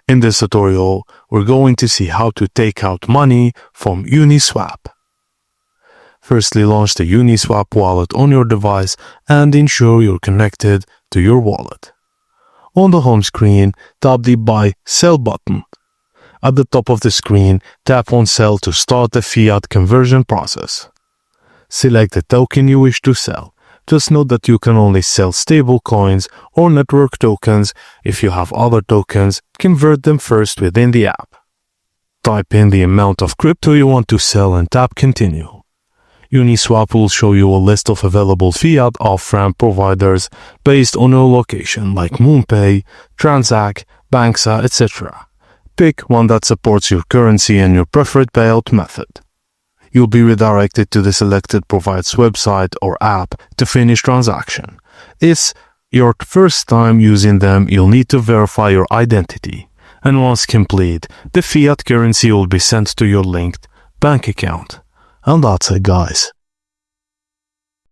In this tutorial, we're going to see how to take out money from Uniswap. Firstly, launch the Uniswap wallet on your device and ensure you're connected to your wallet. On the home screen, tap the Buy Sell button. At the top of the screen, tap on Sell to start the fiat conversion process. Select the token you wish to sell. Just note that you can only sell stable coins or network tokens. If you have other tokens, convert them first within the app. Type in the amount of crypto you want to sell and tap Continue. Uniswap will show you a list of available fiat off-ramp providers based on your location like MoonPay, Transact, Banksa, etc. Pick one that supports your currency and your preferred payout method. You'll be redirected to the selected provider's website or app to finish transaction. If your first time using them, you'll need to verify your identity. And once complete, the fiat currency will be sent to your linked bank account. And that's it, guys.